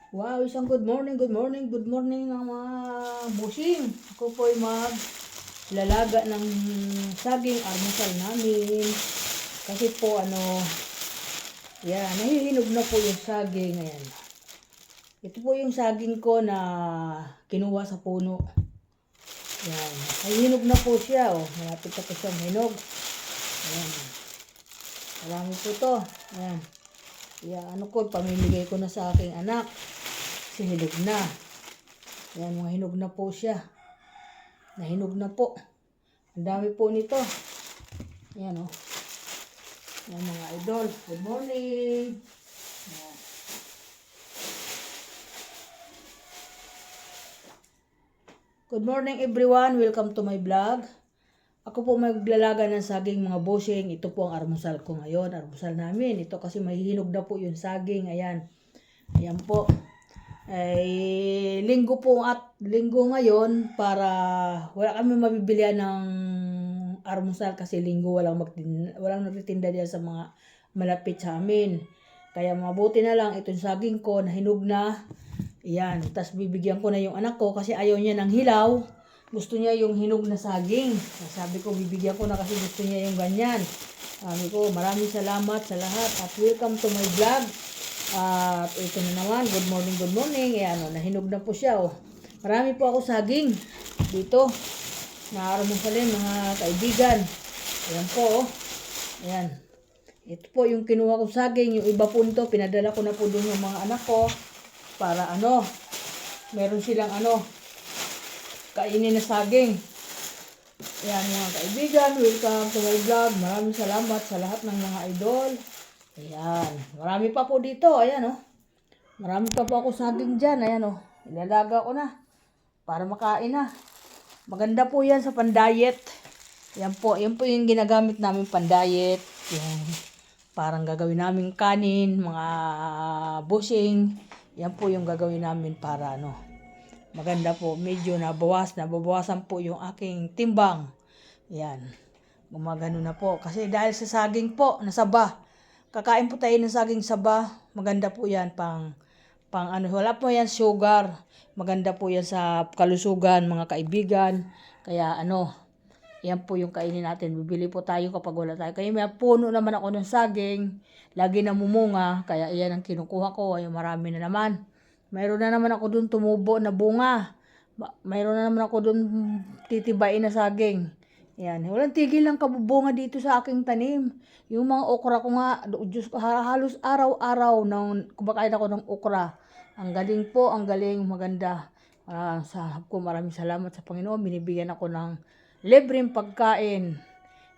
Wow, isang good morning ng mga busing. Ako po ay maglalaga ng saging almusal namin. Kasi po yan, nahihinog na po yung saging. Ayan. Ito po yung saging ko na kinuha sa puno. Ayan. Nahihinog na po siya. Oh. Malapit na po siyang hinog. Ayan. Marami po to. Ayan. Kaya pamimigay ko na sa aking anak. Kasi hinog na. Ayan, mga hinog na po siya. Nahinog na po. Ang dami po nito. Ayan o. Ayan mga idol. Good morning. Ayan. Good morning everyone. Welcome to my vlog. Ako po maglalaga ng saging mga bossing. Ito po ang almusal ko ngayon. Almusal namin. Ito kasi mahihinog na po yung saging. Ayan. Ayan po. Ay linggo ngayon para wala kami mabibilihan ng almusal kasi linggo walang nagtitinda diyan sa mga malapit sa amin. Kaya mabuti na lang itong saging ko na hinog na. Ayan, tapos bibigyan ko na yung anak ko kasi ayaw niya ng hilaw. Gusto niya yung hinog na saging. Sabi ko bibigyan ko na kasi gusto niya yung ganyan. Sabi ko maraming salamat sa lahat at welcome to my vlog. At ito na naman, good morning. Ayan, nahinog na po siya. Marami po ako saging dito. Naaramusalin mga kaibigan. Ayan po. Ayan. Ito po yung kinuha ko saging. Yung iba po nito, pinadala ko na po doon yung mga anak ko. Para meron silang kainin na saging. Ayan mga kaibigan, welcome to my vlog. Maraming salamat sa lahat ng mga idol. Ayan. Marami pa po dito. Ayan Marami pa po ako saging dyan. Ayan Ilalaga ko na. Para makain na. Maganda po yan sa pandayet. Yan po. Yan po yung ginagamit namin pandayet. Yung parang gagawin namin kanin. Mga bushing. Yan po yung gagawin namin para maganda po. Medyo nababawasan po yung aking timbang. Yan. Gumagano na po. Kasi dahil sa saging po, nasaba. Kakain po tayo ng saging saba. Maganda po yan wala po yan sugar. Maganda po yan sa kalusugan mga kaibigan. Kaya yan po yung kainin natin. Bibili po tayo kapag wala tayo. Kaya may puno naman ako ng saging. Lagi namumunga. Kaya iyan ang kinukuha ko. Ay marami na naman. Mayroon na naman ako dun tumubo na bunga. Mayroon na naman ako dun titibain na saging. Yan. Walang tigil ng kabubunga dito sa aking tanim. Yung mga okra ko nga, Diyos ko, halos araw-araw kumakain ako ng okra. Ang galing po, ang galing, maganda. Maraming salamat sa Panginoon. Binibigyan ako ng libreng pagkain.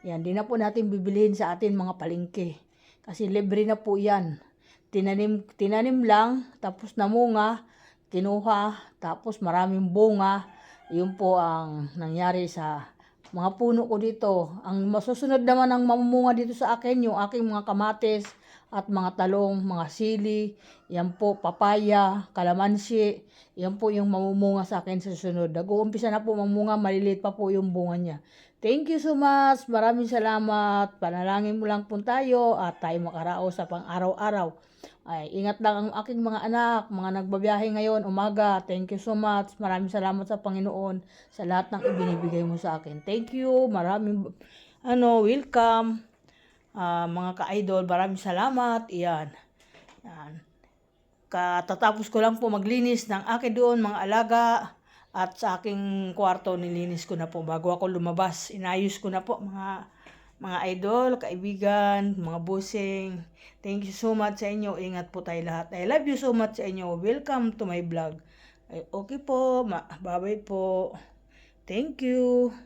Yan, di na po natin bibilihin sa atin mga palengke. Kasi libre na po yan. Tinanim lang, tapos namunga, kinuha, tapos maraming bunga. Yun po ang nangyari sa mga puno ko dito. Ang masusunod naman ang mamumunga dito sa akin, yung aking mga kamatis at mga talong, mga sili, yan po, papaya, kalamansi, yan po yung mamumunga sa akin sa susunod. Nag-uumpisa na po mamunga, maliliit pa po yung bunga niya. Thank you so much. Maraming salamat. Panalangin mo lang po tayo at tayo makaraos sa pang-araw-araw. Ay, ingat lang ang aking mga anak, mga nagbabiyahe ngayon, umaga. Thank you so much. Maraming salamat sa Panginoon sa lahat ng ibinibigay mo sa akin. Thank you. Maraming welcome. Mga ka-idol, maraming salamat. Iyan. Yan. Katatapos ko lang po maglinis ng akin doon, mga alaga. At sa aking kwarto, nilinis ko na po bago ako lumabas. Inayos ko na po mga idol, kaibigan, mga busing. Thank you so much sa inyo. Ingat po tayo lahat. I love you so much sa inyo. Welcome to my vlog. Okay po. Bye-bye po. Thank you.